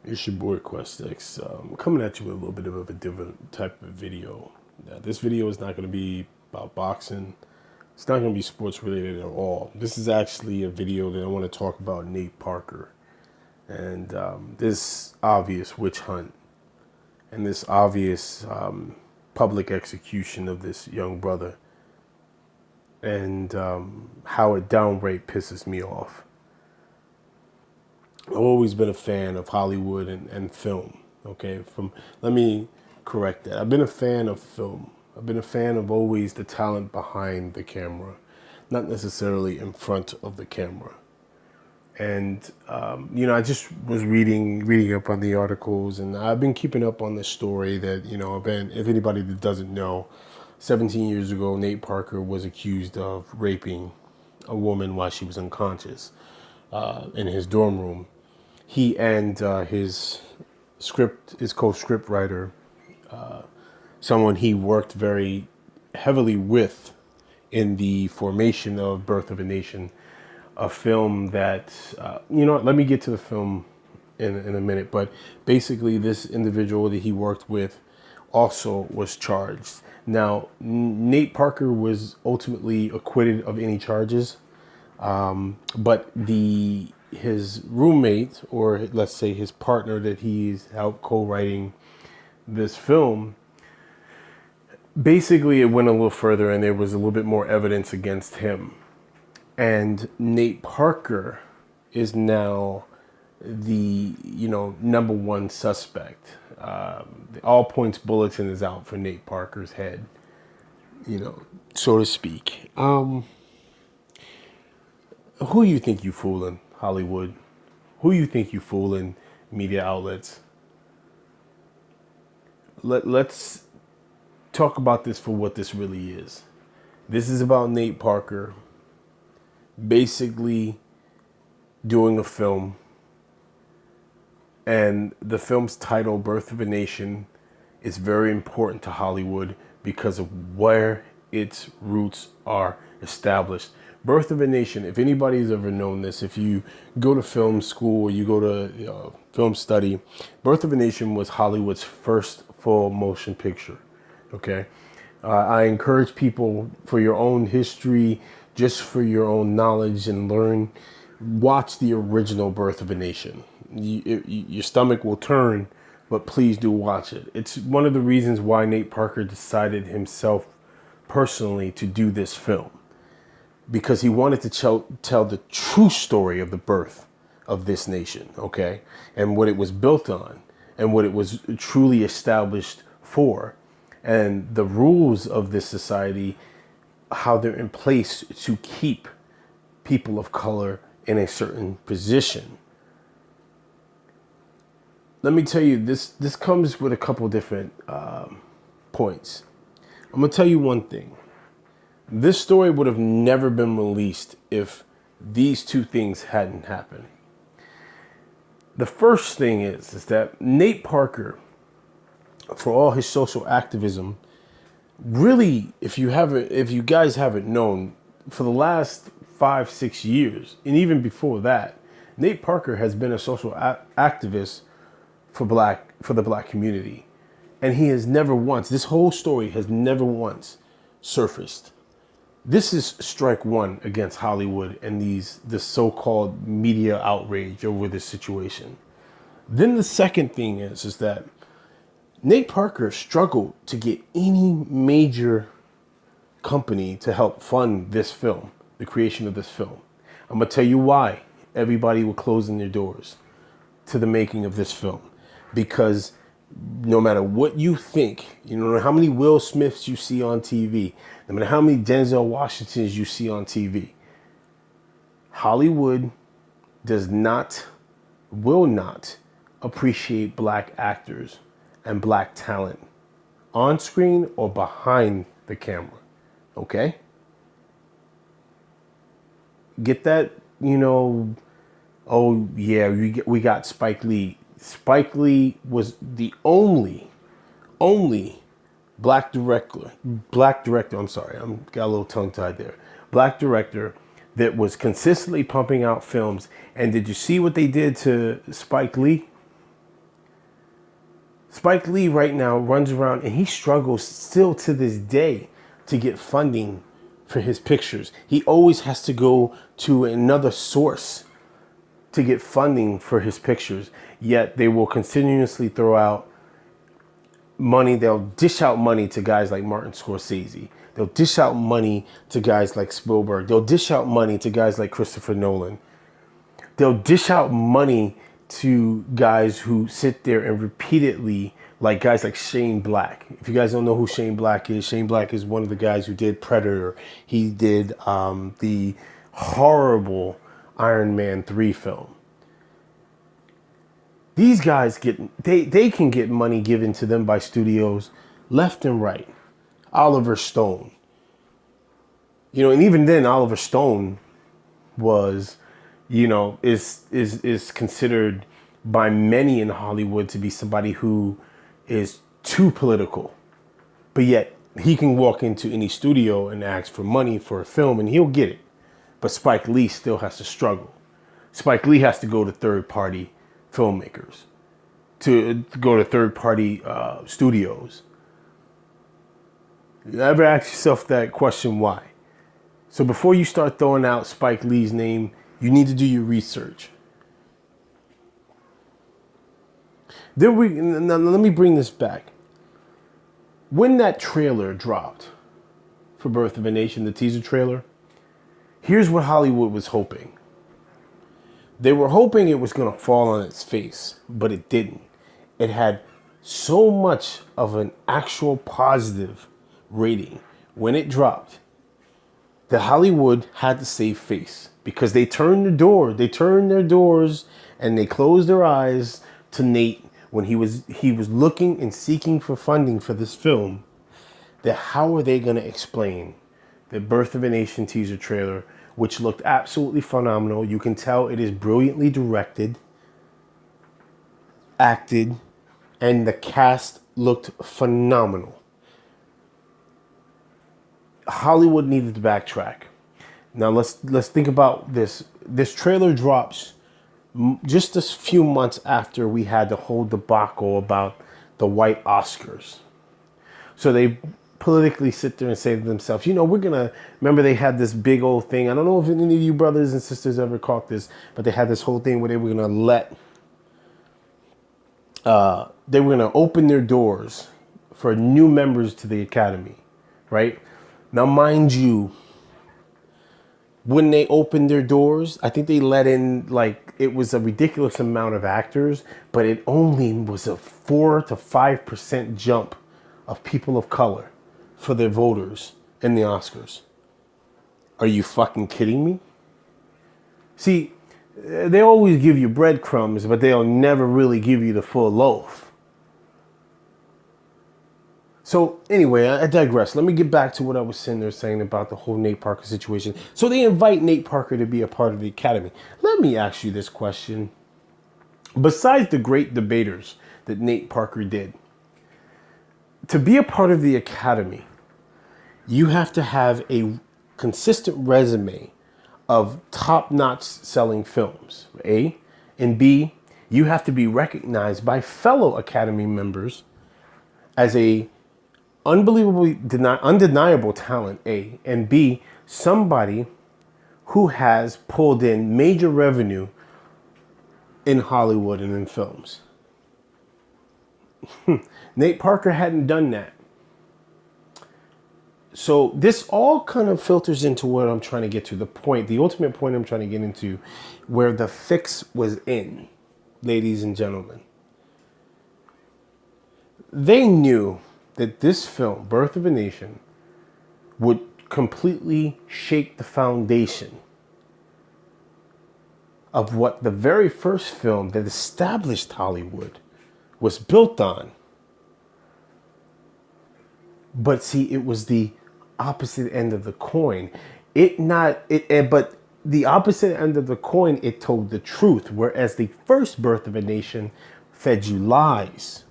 It's your boy QuestX. Coming at you with a little bit of a different type of video. Now, this video is not going to be about boxing. It's not going to be sports related at all. This is actually a video that I want to talk about Nate Parker and this obvious witch hunt and this obvious public execution of this young brother and how it downright pisses me off. I've always been a fan of Hollywood and film. Okay, let me correct that. I've been a fan of film. I've been a fan of always the talent behind the camera, not necessarily in front of the camera. And I just was reading up on the articles, and I've been keeping up on the story that if anybody that doesn't know, 17 years ago, Nate Parker was accused of raping a woman while she was unconscious in his dorm room. He and his co-script writer, someone he worked very heavily with in the formation of Birth of a Nation, a film that, let me get to the film in a minute, but basically this individual that he worked with also was charged. Now, Nate Parker was ultimately acquitted of any charges, but his roommate, or let's say his partner that he's helped co-writing this film, basically it went a little further and there was a little bit more evidence against him. And Nate Parker is now the, number one suspect. The All Points Bulletin is out for Nate Parker's head, so to speak. Who you think you fooling, Hollywood? Who you think you fooling, media outlets? Let's talk about this for what this really is. This is about Nate Parker basically doing a film, and the film's title, Birth of a Nation, is very important to Hollywood because of where its roots are established. Birth of a Nation, if anybody's ever known this, if you go to film school or you go to film study, Birth of a Nation was Hollywood's first full motion picture. Okay, I encourage people, for your own history, just for your own knowledge and learn, watch the original Birth of a Nation. Your stomach will turn, but please do watch it. It's one of the reasons why Nate Parker decided himself personally to do this film, because he wanted to tell the true story of the birth of this nation, okay, and what it was built on and what it was truly established for, and the rules of this society, how they're in place to keep people of color in a certain position. Let me tell you, this comes with a couple different points. I'm going to tell you one thing. This story would have never been released if these two things hadn't happened. The first thing is that Nate Parker, for all his social activism, really, if you guys haven't known, for the last 5-6 years, and even before that, Nate Parker has been a social activist for the black community, and he has never once, this whole story has never once surfaced. This is strike one against Hollywood and this so-called media outrage over this situation. Then the second thing is that Nate Parker struggled to get any major company to help fund this film, the creation of this film. I'm going to tell you why everybody were closing their doors to the making of this film. Because no matter what you think, no matter how many Will Smiths you see on TV, no matter how many Denzel Washingtons you see on TV, Hollywood will not appreciate black actors and black talent on screen or behind the camera. Okay? Get that, oh yeah, we got Spike Lee. Spike Lee was the only black director, I'm sorry, I got a little tongue tied there. Black director that was consistently pumping out films. And did you see what they did to Spike Lee? Spike Lee right now runs around and he struggles still to this day to get funding for his pictures. He always has to go to another source to get funding for his pictures. Yet they will continuously throw out money. They'll dish out money to guys like Martin Scorsese. They'll dish out money to guys like Spielberg. They'll dish out money to guys like Christopher Nolan. They'll dish out money to guys who sit there and repeatedly, like guys like Shane Black. If you guys don't know who Shane Black is one of the guys who did Predator. He did the horrible Iron Man 3 film. These guys they can get money given to them by studios left and right. Oliver Stone. You know, and even then Oliver Stone was, you know, is considered by many in Hollywood to be somebody who is too political. But yet he can walk into any studio and ask for money for a film and he'll get it. But Spike Lee still has to struggle. Spike Lee has to go to third-party filmmakers, to go to third-party studios. You ever ask yourself that question, why? So before you start throwing out Spike Lee's name, you need to do your research. Now let me bring this back. When that trailer dropped for Birth of a Nation, the teaser trailer, here's what Hollywood was hoping. They were hoping it was going to fall on its face, but it didn't. It had so much of an actual positive rating when it dropped that Hollywood had to save face because they turned their doors and they closed their eyes to Nate when he was looking and seeking for funding for this film. That how are they going to explain the Birth of a Nation teaser trailer, which looked absolutely phenomenal? You can tell it is brilliantly directed, acted, and the cast looked phenomenal. Hollywood needed to backtrack. Now let's think about this. This trailer drops just a few months after we had the whole debacle about the white Oscars. So they politically sit there and say to themselves, you know, remember they had this big old thing. I don't know if any of you brothers and sisters ever caught this, but they had this whole thing where they were going to open their doors for new members to the Academy, right? Now, mind you, when they opened their doors, I think they let in, like, it was a ridiculous amount of actors, but it only was a 4 to 5% jump of people of color for their voters in the Oscars. Are you fucking kidding me? See, they always give you breadcrumbs, but they'll never really give you the full loaf. So anyway, I digress. Let me get back to what I was sitting there saying about the whole Nate Parker situation. So they invite Nate Parker to be a part of the Academy. Let me ask you this question. Besides the great debaters that Nate Parker did, to be a part of the Academy, you have to have a consistent resume of top-notch selling films, A. And B, you have to be recognized by fellow Academy members as a unbelievably undeniable talent, A. And B, somebody who has pulled in major revenue in Hollywood and in films. Nate Parker hadn't done that. So this all kind of filters into what I'm trying to get to. The ultimate point I'm trying to get into, where the fix was in, ladies and gentlemen. They knew that this film, Birth of a Nation, would completely shake the foundation of what the very first film that established Hollywood was built on. But see, it was the opposite end of the coin. But the opposite end of the coin, it told the truth, whereas the first Birth of a Nation fed you lies.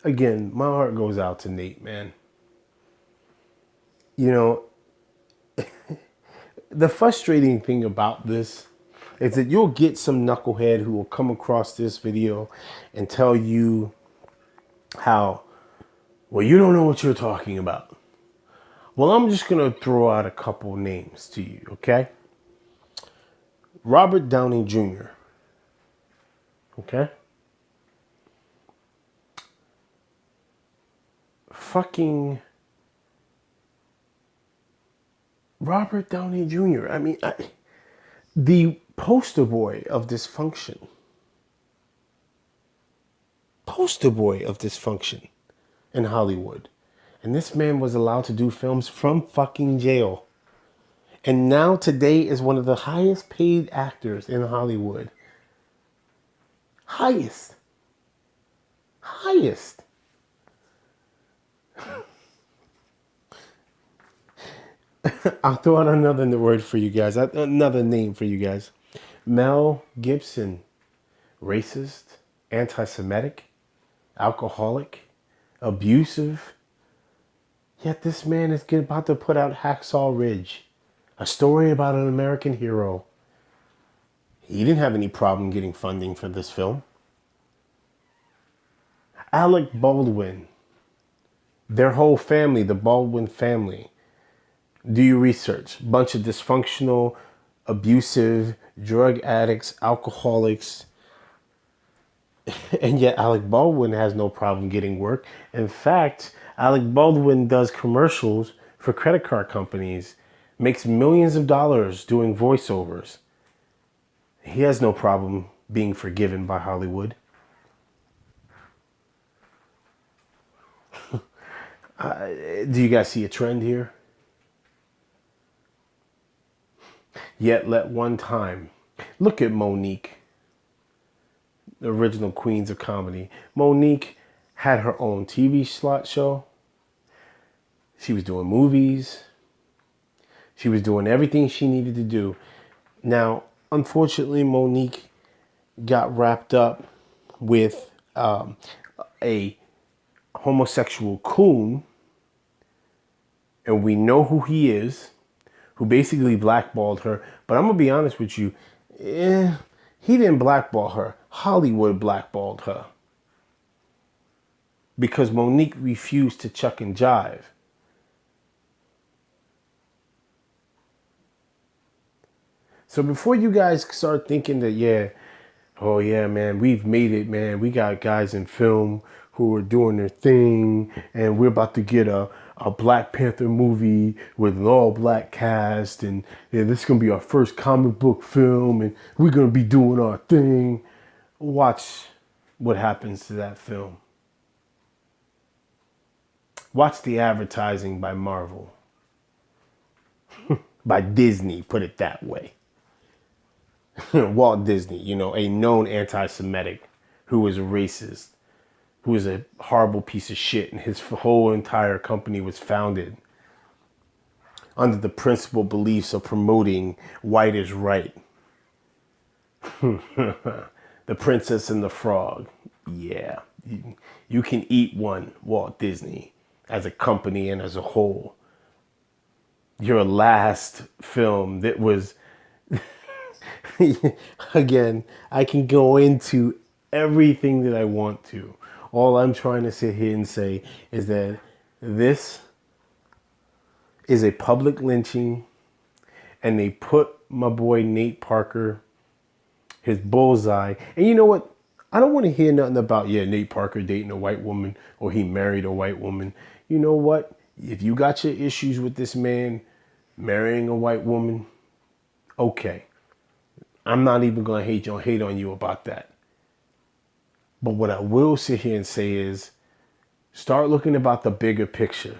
Again, my heart goes out to Nate, man. You know, The frustrating thing about this is that you'll get some knucklehead who will come across this video and tell you how, well, you don't know what you're talking about. Well, I'm just going to throw out a couple names to you, okay? Robert Downey Jr., okay? Fucking Robert Downey Jr. I mean, the poster boy of dysfunction. Poster boy of dysfunction in Hollywood. And this man was allowed to do films from fucking jail. And now today is one of the highest paid actors in Hollywood. Highest. I'll throw out another word for you guys. Another name for you guys. Mel Gibson. Racist, anti-Semitic, alcoholic, abusive. Yet this man is about to put out Hacksaw Ridge, a story about an American hero. He didn't have any problem getting funding for this film. Alec Baldwin, their whole family, the Baldwin family. Do your research. Bunch of dysfunctional, abusive, drug addicts, alcoholics. And yet Alec Baldwin has no problem getting work. In fact, Alec Baldwin does commercials for credit card companies, makes millions of dollars doing voiceovers. He has no problem being forgiven by Hollywood. Do you guys see a trend here? Yet let one time, look at Monique, the original queens of comedy. Monique had her own TV slot show. She was doing movies. She was doing everything she needed to do. Now, unfortunately, Monique got wrapped up with a homosexual coon, and we know who he is, who basically blackballed her. But I'm going to be honest with you, he didn't blackball her. Hollywood blackballed her. Because Monique refused to chuck and jive. So before you guys start thinking that, oh yeah, man, we've made it, man. We got guys in film who are doing their thing, and we're about to get a Black Panther movie with an all-black cast, and this is going to be our first comic book film, and we're going to be doing our thing. Watch what happens to that film. Watch the advertising by Marvel. By Disney, put it that way. Walt Disney, a known anti-Semitic who was a racist, who was a horrible piece of shit, and his whole entire company was founded under the principal beliefs of promoting white is right. The Princess and the Frog. Yeah, you can eat one, Walt Disney, as a company and as a whole. Your last film that was... Again, I can go into everything that I want to. All I'm trying to sit here and say is that this is a public lynching, and they put my boy Nate Parker, his bullseye. And you know what? I don't want to hear nothing about, Nate Parker dating a white woman or he married a white woman. You know what? If you got your issues with this man marrying a white woman, okay. I'm not even going to hate on you about that. But what I will sit here and say is, start looking about the bigger picture.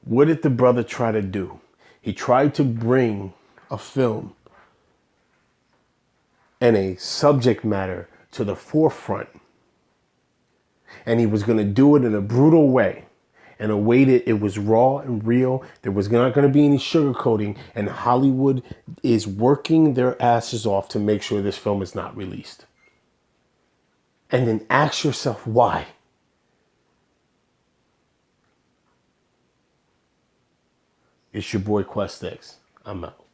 What did the brother try to do? He tried to bring a film and a subject matter to the forefront. And he was going to do it in a brutal way. In a way that it was raw and real. There was not going to be any sugarcoating. And Hollywood is working their asses off to make sure this film is not released. And then ask yourself why. It's your boy Quest X. I'm out.